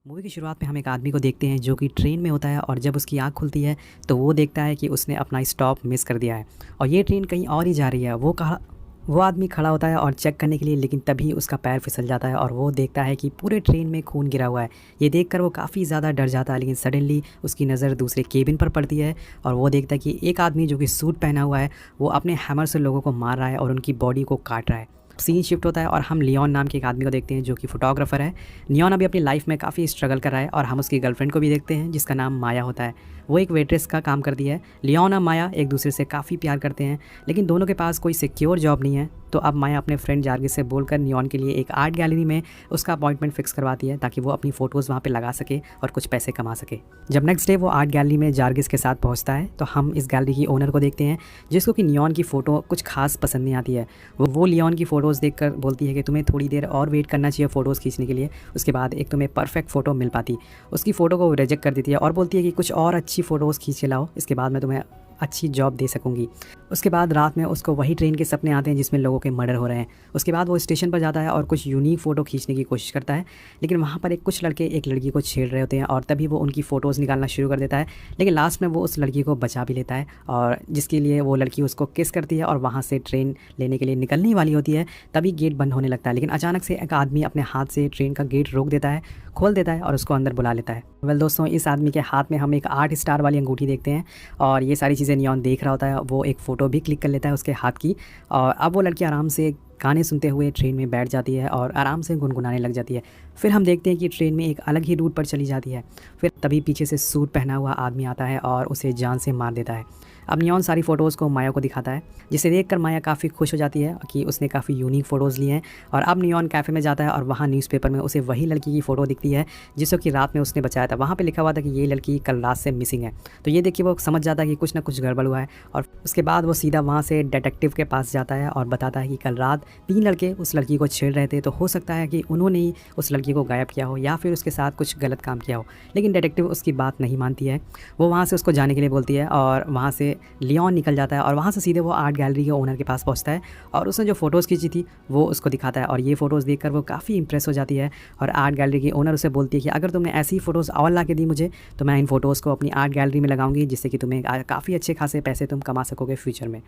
Movie की शुरुआत में हम एक आदमी को देखते हैं जो कि ट्रेन में होता है और जब उसकी आँख खुलती है तो वो देखता है कि उसने अपना स्टॉप मिस कर दिया है और ये ट्रेन कहीं और ही जा रही है। वो आदमी खड़ा होता है और चेक करने के लिए, लेकिन तभी उसका पैर फिसल जाता है और वो देखता है कि पूरे ट्रेन में खून गिरा हुआ है। ये देखकर वो काफ़ी ज़्यादा डर जाता है, लेकिन सडनली उसकी नज़र दूसरे केबिन पर पड़ती है और वो देखता है कि एक आदमी जो कि सूट पहना हुआ है वो अपने हैमर से लोगों को मार रहा है और उनकी बॉडी को काट रहा है। सीन शिफ्ट होता है और हम लियोन नाम के एक आदमी को देखते हैं जो कि फोटोग्राफर है। लियोन अभी अपनी लाइफ में काफ़ी स्ट्रगल कर रहा है और हम उसकी गर्लफ्रेंड को भी देखते हैं जिसका नाम माया होता है। वो एक वेट्रेस का काम करती है। लियोन और माया एक दूसरे से काफ़ी प्यार करते हैं, लेकिन दोनों के पास कोई सिक्योर जॉब नहीं है। तो अब माया अपने फ्रेंड जार्गिस से बोलकर लियोन के लिए एक आर्ट गैलरी में उसका अपॉइंटमेंट फिक्स करवाती है ताकि वो अपनी फ़ोटोज़ वहाँ पे लगा सके और कुछ पैसे कमा सके। जब नेक्स्ट डे वो आर्ट गैलरी में जार्गिस के साथ पहुँचता है तो हम इस गैलरी की ओनर को देखते हैं जिसको कि लियोन की फ़ोटो कुछ खास पसंद नहीं आती है। वो लियोन की फ़ोटोज़ देखकर बोलती है कि तुम्हें थोड़ी देर और वेट करना चाहिए फ़ोटोज़ खींचने के लिए, उसके बाद एक तुम्हें परफेक्ट फ़ोटो मिल पाती। उसकी फ़ोटो को रिजेक्ट कर देती है और बोलती है कि कुछ और अच्छी फ़ोटोज़ खींच के लाओ, इसके बाद मैं तुम्हें अच्छी जॉब दे सकूंगी। उसके बाद रात में उसको वही ट्रेन के सपने आते हैं जिसमें लोगों के मर्डर हो रहे हैं। उसके बाद वो स्टेशन पर जाता है और कुछ यूनिक फ़ोटो खींचने की कोशिश करता है, लेकिन वहाँ पर कुछ लड़के एक लड़की को छेड़ रहे होते हैं और तभी वो उनकी फ़ोटोज़ निकालना शुरू कर देता है। लेकिन लास्ट में वो उस लड़की को बचा भी लेता है और जिसके लिए वो लड़की उसको किस करती है और वहाँ से ट्रेन लेने के लिए निकलने वाली होती है। तभी गेट बंद होने लगता है, लेकिन अचानक से एक आदमी अपने हाथ से ट्रेन का गेट रोक देता है, खोल देता है और उसको अंदर बुला लेता है। दोस्तों, इस आदमी के हाथ में हम एक 8 स्टार वाली अंगूठी देखते हैं और ये सारी चीज़ें लियोन देख रहा होता है। वो एक फ़ोटो भी क्लिक कर लेता है उसके हाथ की और अब वो लड़की आराम से गाने सुनते हुए ट्रेन में बैठ जाती है और आराम से गुनगुनाने लग जाती है। फिर हम देखते हैं कि ट्रेन में एक अलग ही रूट पर चली जाती है। फिर तभी पीछे से सूट पहना हुआ आदमी आता है और उसे जान से मार देता है। अब लियोन सारी फ़ोटोज़ को माया को दिखाता है, जिसे देखकर माया काफ़ी खुश हो जाती है कि उसने काफ़ी यूनिक फ़ोटोज़ लिए हैं। और अब लियोन कैफ़े में जाता है और वहाँ न्यूज़पेपर में उसे वही लड़की की फ़ोटो दिखती है जिसको कि रात में उसने बचाया था। वहाँ पे लिखा हुआ था कि ये लड़की कल रात से मिसिंग है। तो ये देखिए वो समझ जाता है कि कुछ ना कुछ गड़बड़ हुआ है और उसके बाद वो सीधा वहाँ से डिटेक्टिव के पास जाता है और बताता है कि कल रात 3 लड़के उस लड़की को छेड़ रहे थे, तो हो सकता है कि उन्होंने ही उस लड़की को गायब किया हो या फिर उसके साथ कुछ गलत काम किया हो। लेकिन डिटेक्टिव उसकी बात नहीं मानती है। वो वहाँ से उसको जाने के लिए बोलती है और वहाँ से लियोन निकल जाता है और वहाँ से सीधे वो आर्ट गैलरी के ओनर के पास पहुँचता है और उसने जो फ़ोटोज़ खींची थी वो उसको दिखाता है और ये फ़ोटोज़ देखकर वो काफ़ी इंप्रेस हो जाती है। और आर्ट गैलरी की ओनर उसे बोलती है कि अगर तुमने ऐसी फ़ोटोज़ और ला के दी मुझे तो मैं इन फ़ोटोज़ को अपनी आर्ट गैलरी में लगाऊंगी, जिससे कि तुम्हें काफ़ी अच्छे खासे पैसे तुम कमा सकोगे फ्यूचर में।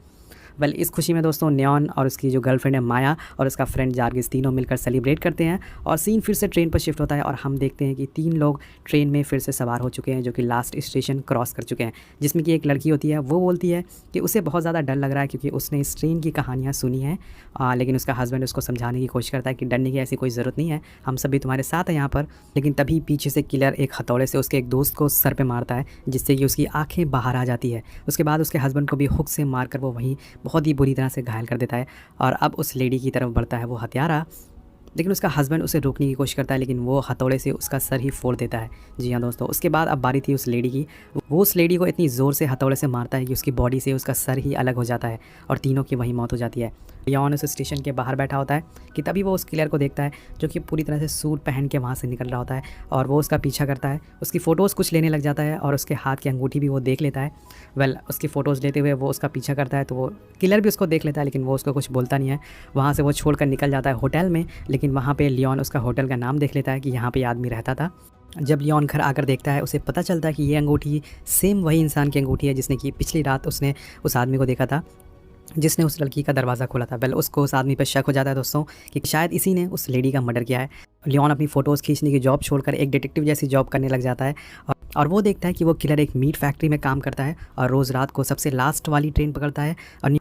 इस खुशी में दोस्तों लियोन और उसकी जो गर्लफ्रेंड है माया और उसका फ्रेंड जार्गिस तीनों मिलकर सेलिब्रेट करते हैं और सीन फिर से ट्रेन पर शिफ्ट होता है और हम देखते हैं कि 3 लोग ट्रेन में फिर से सवार हो चुके हैं जो कि लास्ट स्टेशन क्रॉस कर चुके हैं। जिसमें कि एक लड़की होती है, वो बोलती है कि उसे बहुत ज़्यादा डर लग रहा है क्योंकि उसने इस ट्रेन की कहानियाँ सुनी हैं। लेकिन उसका हस्बैंड उसको समझाने की कोशिश करता है कि डरने की ऐसी कोई ज़रूरत नहीं है, हम सभी तुम्हारे साथ हैं यहाँ पर। लेकिन तभी पीछे से किलर एक हथौड़े से उसके एक दोस्त को सर पे मारता है जिससे कि उसकी आंखें बाहर आ जाती है। उसके बाद उसके हस्बैंड को भी हुक से मारकर वो वहीं बहुत ही बुरी तरह से घायल कर देता है और अब उस लेडी की तरफ बढ़ता है वो हत्यारा। लेकिन उसका हस्बैंड उसे रोकने की कोशिश करता है, लेकिन वो हथौड़े से उसका सर ही फोड़ देता है। जी हाँ दोस्तों, उसके बाद अब बारी थी उस लेडी की। वो उस लेडी को इतनी ज़ोर से हथौड़े से मारता है कि उसकी बॉडी से उसका सर ही अलग हो जाता है और तीनों की वहीं मौत हो जाती है। लियोन उस स्टेशन के बाहर बैठा होता है कि तभी वो उस किलर को देखता है जो कि पूरी तरह से सूट पहन के वहाँ से निकल रहा होता है और वो उसका पीछा करता है। उसकी फ़ोटोज़ कुछ लेने लग जाता है और उसके हाथ की अंगूठी भी वो देख लेता है। उसकी फ़ोटोज़ लेते हुए वो उसका पीछा करता है तो वो किलर भी उसको देख लेता है, लेकिन वो उसको कुछ बोलता नहीं है। वहाँ से वो छोड़कर निकल जाता है होटल में, लेकिन वहाँ पे लियोन उसका होटल का नाम देख लेता है कि यहाँ पे ये आदमी रहता था। जब लियोन घर आकर देखता है उसे पता चलता है कि ये अंगूठी सेम वही इंसान की अंगूठी है जिसने कि पिछली रात उसने उस आदमी को देखा था जिसने उस लड़की का दरवाज़ा खोला था। उसको उस आदमी पर शक हो जाता है दोस्तों कि शायद इसी ने उस लेडी का मर्डर किया है। लियोन अपनी फ़ोटोज़ खींचने की जॉब छोड़कर एक डिटेक्टिव जैसी जॉब करने लग जाता है और वो देखता है कि वो किलर एक मीट फैक्ट्री में काम करता है और रोज़ रात को सबसे लास्ट वाली ट्रेन पकड़ता है।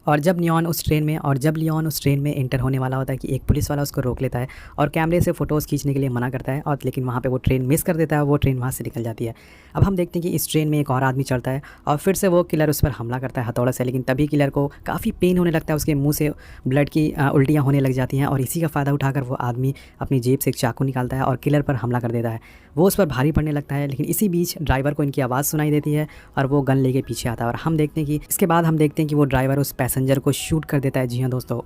और जब लियोन उस ट्रेन में एंटर होने वाला होता है कि एक पुलिस वाला उसको रोक लेता है और कैमरे से फ़ोटोज़ खींचने के लिए मना करता है, और लेकिन वहाँ पे वो ट्रेन मिस कर देता है, वो ट्रेन वहाँ से निकल जाती है। अब हम देखते हैं कि इस ट्रेन में एक और आदमी चढ़ता है और फिर से वो किलर उस पर हमला करता है हथौड़े से, लेकिन तभी किलर को काफ़ी पेन होने लगता है, उसके मुँह से ब्लड की उल्टियाँ होने लग जाती हैं और इसी का फ़ायदा उठाकर वो आदमी अपनी जेब से एक चाकू निकालता है और किलर पर हमला कर देता है। वो उस पर भारी पड़ने लगता है, लेकिन इसी बीच ड्राइवर को इनकी आवाज़ सुनाई देती है और वो गन लेके पीछे आता है और हम देखते हैं कि इसके बाद हम देखते हैं कि वो ड्राइवर उस पैसेंजर को शूट कर देता है। जी हाँ दोस्तों,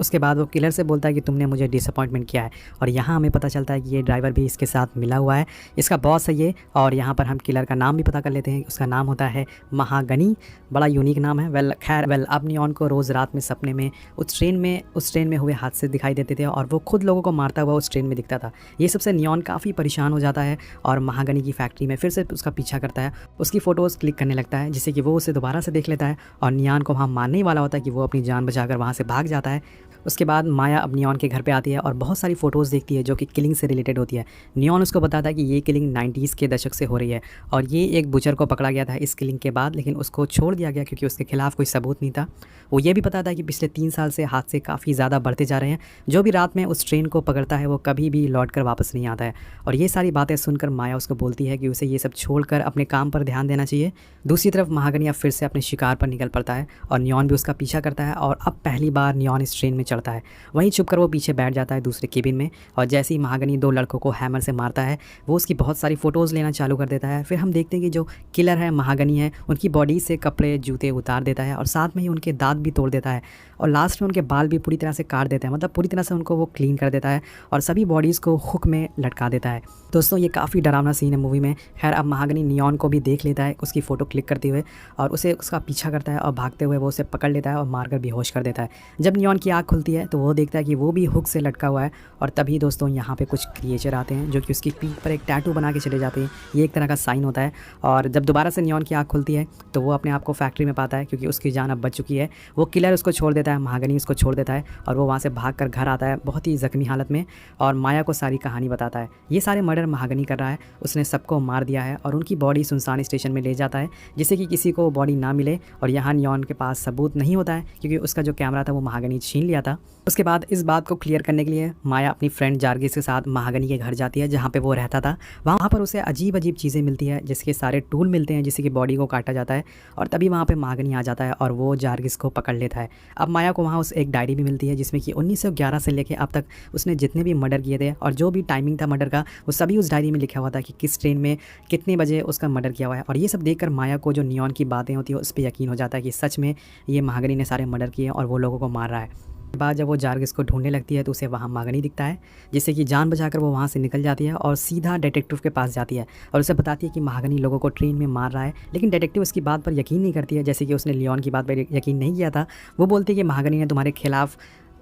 उसके बाद वो किलर से बोलता है कि तुमने मुझे डिसअपॉइंटमेंट किया है। और यहाँ हमें पता चलता है कि ये ड्राइवर भी इसके साथ मिला हुआ है, इसका बॉस है ये। और यहाँ पर हम किलर का नाम भी पता कर लेते हैं, उसका नाम होता है महागनी। बड़ा यूनिक नाम है। खैर अब नियॉन को रोज़ रात में सपने में उस ट्रेन में हुए हादसे दिखाई देते थे और वो खुद लोगों को मारता हुआ उस ट्रेन में दिखता था। ये सबसे नियॉन काफ़ी परेशान हो जाता है और महागनी की फैक्ट्री में फिर से उसका पीछा करता है, उसकी फ़ोटोज़ क्लिक करने लगता है, जिससे कि वो उसे दोबारा से देख लेता है और नियॉन को वहाँ मारने ही वाला होता है कि वो अपनी जान बचाकर वहाँ से भाग जाता है। उसके बाद माया अब नियॉन के घर पे आती है और बहुत सारी फ़ोटोज़ देखती है जो कि किलिंग से रिलेटेड होती है। नियॉन उसको बताता है कि ये किलिंग 90s के दशक से हो रही है और ये एक बुचर को पकड़ा गया था इस किलिंग के बाद, लेकिन उसको छोड़ दिया गया क्योंकि उसके खिलाफ़ कोई सबूत नहीं था। वो ये भी बताता है कि पिछले 3 साल से हादसे काफ़ी ज़्यादा बढ़ते जा रहे हैं, जो भी रात में उस ट्रेन को पकड़ता है वो कभी भी लौट कर वापस नहीं आता है। और ये सारी बातें सुनकर माया उसको बोलती है कि उसे ये सब छोड़कर अपने काम पर ध्यान देना चाहिए। दूसरी तरफ महागनी अब फिर से अपने शिकार पर निकल पड़ता है और नियॉन भी उसका पीछा करता है और अब पहली बार नियॉन इस ट्रेन में चढ़ता है। वहीं छुपकर वो पीछे बैठ जाता है दूसरे केबिन में और जैसे ही महागनी 2 लड़कों को हैमर से मारता है वो उसकी बहुत सारी फ़ोटोज़ लेना चालू कर देता है। फिर हम देखते हैं कि जो किलर है महागनी है, उनकी बॉडी से कपड़े जूते उतार देता है और साथ में ही उनके दांत भी तोड़ देता है और लास्ट में उनके बाल भी पूरी तरह से काट देता है, मतलब पूरी तरह से उनको वो क्लीन कर देता है और सभी बॉडीज़ को हुक में लटका देता है। दोस्तों ये काफ़ी डरावना सीन है मूवी में। खैर अब महागनी नियॉन को भी देख लेता है उसकी फ़ोटो क्लिक करते हुए और उसे उसका पीछा करता है और भागते हुए वो उसे पकड़ लेता है और मारकर बेहोश कर देता है। जब नियॉन की आँख खुलती है तो वो देखता है कि वो भी हुक से लटका हुआ है और तभी दोस्तों यहाँ पे कुछ क्रिएचर आते हैं जो कि उसकी पीठ पर एक टैटू बना के चले जाते हैं। ये एक तरह का साइन होता है और जब दोबारा से नियॉन की आँख खुलती है तो वो अपने आप को फैक्ट्री में पाता है क्योंकि उसकी जान अब बच चुकी है। वो किलर उसको छोड़ देता है, महागनी उसको छोड़ देता है और वो वहाँ से भागकर घर आता है बहुत ही ज़ख्मी हालत में और माया को सारी कहानी बताता है। ये सारे मर्डर महागनी कर रहा है, उसने सबको मार दिया है और उनकी बॉडी सुनसान स्टेशन में ले जाता है जिससे कि किसी को बॉडी ना मिले। और यहाँ नियॉन के पास सबूत नहीं होता है क्योंकि उसका जो कैमरा था वो महागनी छीन लिया था। उसके बाद इस बात को क्लियर करने के लिए माया अपनी फ्रेंड जार्गिस के साथ महागनी के घर जाती है जहाँ पे वो रहता था। वहाँ पर उसे अजीब अजीब चीज़ें मिलती है जिसके सारे टूल मिलते हैं जिससे कि बॉडी को काटा जाता है और तभी वहाँ पे महागनी आ जाता है और वो जार्गिस को पकड़ लेता है। अब माया को वहाँ उस एक डायरी भी मिलती है जिसमें कि 1911 से लेकर अब तक उसने जितने भी मर्डर किए थे और जो भी टाइमिंग था मर्डर का वो सभी उस डायरी में लिखा हुआ था कि किस ट्रेन में कितने बजे उसका मर्डर किया हुआ है। और ये सब देखकर माया को जो नियॉन की बातें होती है उस पर यकीन हो जाता है कि सच में ये महागनी ने सारे मर्डर किए और वो लोगों को मार रहा है। बाद जब वो जार्गिस को ढूंढने लगती है तो उसे वहाँ महागनी दिखता है जिससे कि जान बचाकर वो वहाँ से निकल जाती है और सीधा डिटेक्टिव के पास जाती है और उसे बताती है कि महागनी लोगों को ट्रेन में मार रहा है। लेकिन डिटेक्टिव उसकी बात पर यकीन नहीं करती है, जैसे कि उसने लियोन की बात पर यकीन नहीं किया था। वो बोलती है कि महागनी ने तुम्हारे खिलाफ़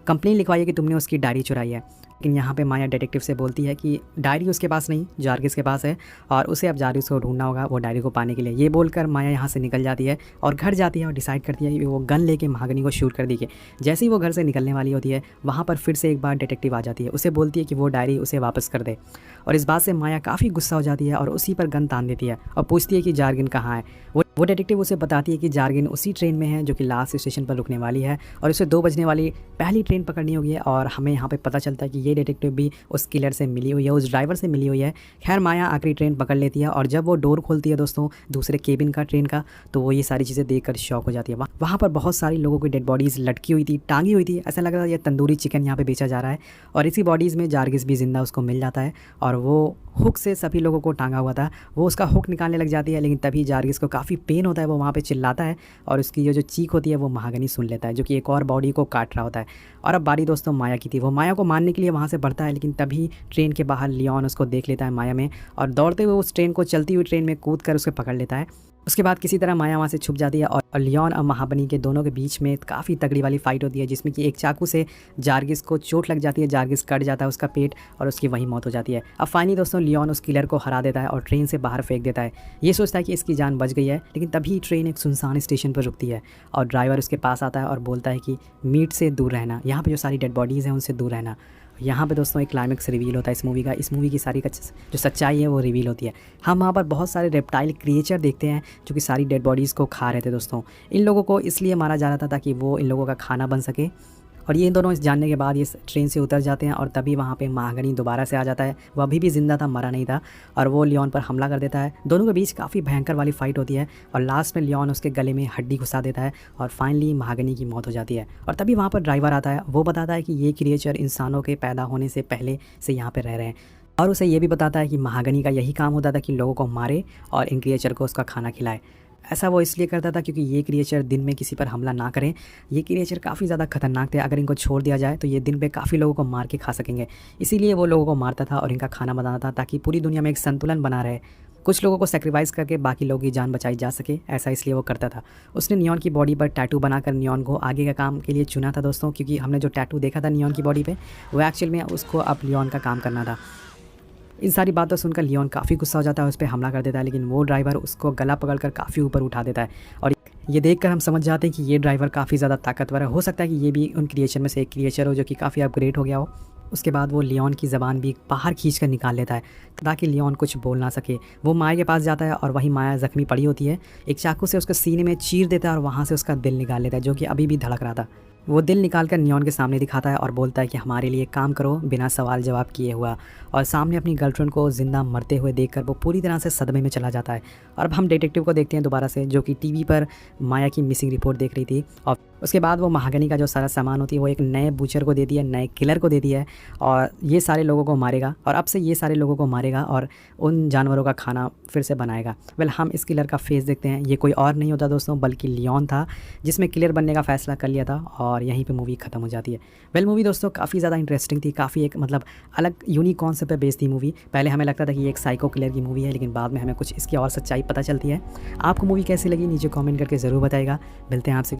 कंप्लेन लिखवाई है कि तुमने उसकी डायरी चुराई है। लेकिन यहाँ पे माया डिटेक्टिव से बोलती है कि डायरी उसके पास नहीं, जार्गिस के पास है और उसे अब जार्गिस को ढूंढना होगा वो डायरी को पाने के लिए। ये बोलकर माया यहाँ से निकल जाती है और घर जाती है और डिसाइड करती है कि वो गन लेके महागनी को शूट कर देगी। जैसे ही वो घर से निकलने वाली होती है वहाँ पर फिर से एक बार डिटेक्टिव आ जाती है, उसे बोलती है कि वो डायरी उसे वापस कर दे और इस बात से माया काफ़ी गुस्सा हो जाती है और उसी पर गन तान देती है और पूछती है कि जार्गिन कहाँ है। वो डिटेक्टिव उसे बताती है कि जार्गिन उसी ट्रेन में है जो कि लास्ट स्टेशन पर रुकने वाली है और उसे 2 बजने वाली पहली ट्रेन पकड़नी होगी। और हमें यहाँ पे पता चलता है कि ये डिटेक्टिव भी उस किलर से मिली हुई है, उस ड्राइवर से मिली हुई है। खैर माया आखिरी ट्रेन पकड़ लेती है और जब वो डोर खोलती है दोस्तों दूसरे केबिन का ट्रेन का, तो वो ये सारी चीज़ें देखकर शॉक हो जाती है। वहाँ पर बहुत सारी लोगों की डेड बॉडीज़ लटकी हुई थी, टांगी हुई थी, ऐसा लग रहा था ये तंदूरी चिकन यहाँ पे बेचा जा रहा है। और इसी बॉडीज़ में जार्गिस भी ज़िंदा उसको मिल जाता है और वो हुक से सभी लोगों को टांगा हुआ था, वो उसका हुक निकालने लग जाती है। लेकिन तभी जार्गिस को काफ़ी पेन होता है, वो वहाँ पे चिल्लाता है और उसकी जो चीख होती है वो महागनी सुन लेता है जो कि एक और बॉडी को काट रहा होता है। और अब बारी दोस्तों माया की थी, वो माया को मारने के लिए वहाँ से बढ़ता है, लेकिन तभी ट्रेन के बाहर लियोन उसको देख लेता है माया में और दौड़ते हुए उस ट्रेन को चलती हुई ट्रेन में कूद कर उसे पकड़ लेता है। उसके बाद किसी तरह माया वहाँ से छुप जाती है और लियोन और महाबनी के दोनों के बीच में काफ़ी तगड़ी वाली फाइट होती है जिसमें कि एक चाकू से जार्गिस को चोट लग जाती है, जार्गिस कट जाता है उसका पेट और उसकी वहीं मौत हो जाती है। अब फाइनली दोस्तों लियोन उस किलर को हरा देता है और ट्रेन से बाहर फेंक देता है। ये सोचता है कि इसकी जान बच गई है, लेकिन तभी ट्रेन एक सुनसान स्टेशन पर रुकती है और ड्राइवर उसके पास आता है और बोलता है कि मीट से दूर रहना, यहाँ पर जो सारी डेड बॉडीज़ हैं उनसे दूर रहना। यहाँ पे दोस्तों एक क्लाइमेक्स रिवील होता है इस मूवी की सारी जो सच्चाई है वो रिवील होती है। हम वहाँ पर बहुत सारे रेप्टाइल क्रिएचर देखते हैं जो कि सारी डेड बॉडीज़ को खा रहे थे दोस्तों। इन लोगों को इसलिए मारा जा रहा था ताकि वो इन लोगों का खाना बन सके। और ये दोनों इस जानने के बाद ये ट्रेन से उतर जाते हैं और तभी वहाँ पे महागनी दोबारा से आ जाता है। वो अभी भी ज़िंदा था, मरा नहीं था और वो लियोन पर हमला कर देता है। दोनों के बीच काफ़ी भयंकर वाली फाइट होती है और लास्ट में लियोन उसके गले में हड्डी घुसा देता है और फाइनली महागनी की मौत हो जाती है। और तभी वहाँ पर ड्राइवर आता है, वो बताता है कि ये क्रिएचर इंसानों के पैदा होने से पहले से यहाँ पर रह रहे हैं और उसे ये भी बताता है कि महागनी का यही काम होता था कि लोगों को मारे और इन क्रिएचर को उसका खाना खिलाए। ऐसा वो इसलिए करता था क्योंकि ये क्रिएचर दिन में किसी पर हमला ना करें। ये क्रिएचर काफ़ी ज़्यादा खतरनाक थे, अगर इनको छोड़ दिया जाए तो ये दिन पे काफ़ी लोगों को मार के खा सकेंगे। इसीलिए वो लोगों को मारता था और इनका खाना बनाता था ताकि पूरी दुनिया में एक संतुलन बना रहे। कुछ लोगों को सेक्रीफाइस करके बाकी लोगों की जान बचाई जा सके, ऐसा इसलिए वो करता था। उसने नियॉन की बॉडी पर टैटू बनाकर नियॉन को आगे का काम के लिए चुना था दोस्तों, क्योंकि हमने जो टैटू देखा था नियॉन की बॉडी पे वो एक्चुअल में उसको अब लियोन का काम करना था। इन सारी बातों सुनकर लियोन काफ़ी गुस्सा हो जाता है, उस पर हमला कर देता है, लेकिन वो ड्राइवर उसको गला पकड़कर काफ़ी ऊपर उठा देता है। और ये देखकर हम समझ जाते हैं कि ये ड्राइवर काफ़ी ज़्यादा ताकतवर है। हो सकता है कि ये भी उन क्रिएचर में से एक क्रिएचर हो जो कि काफ़ी अपग्रेड हो गया हो। उसके बाद वो लियोन की ज़बान भी बाहर खींच कर निकाल लेता है ताकि लियोन कुछ बोल ना सके। वो माया के पास जाता है और वहीं माया ज़ख्मी पड़ी होती है, एक चाकू से उसके सीने में चीर देता है और वहाँ से उसका दिल निकाल लेता है जो कि अभी भी धड़क रहा था। वो दिल निकाल कर नियॉन के सामने दिखाता है और बोलता है कि हमारे लिए काम करो, बिना सवाल जवाब किए हुआ। और सामने अपनी गर्लफ्रेंड को ज़िंदा मरते हुए देखकर वो पूरी तरह से सदमे में चला जाता है। और अब हम डिटेक्टिव को देखते हैं दोबारा से, जो कि टीवी पर माया की मिसिंग रिपोर्ट देख रही थी। और उसके बाद वो महागनी का जो सारा सामान होती है वो एक नए बूचर को देती है, नए किलर को देती है, और ये सारे लोगों को मारेगा। और अब से ये सारे लोगों को मारेगा और उन जानवरों का खाना फिर से बनाएगा। वेल, हम इस किलर का फेस देखते हैं। ये कोई और नहीं होता दोस्तों, बल्कि लियोन था, जिसमें किलर बनने का फ़ैसला कर लिया था। और यहीं पे मूवी ख़त्म हो जाती है। वेल, मूवी दोस्तों काफ़ी ज़्यादा इंटरेस्टिंग थी, काफ़ी एक मतलब अलग यूनिक कॉन्सेप्ट पे बेस्ड थी मूवी। पहले हमें लगता था कि ये एक साइको किलर की मूवी है, लेकिन बाद में हमें कुछ इसकी और सच्चाई पता चलती है। आपको मूवी कैसी लगी नीचे कमेंट करके ज़रूर बताइएगा। मिलते हैं आपसे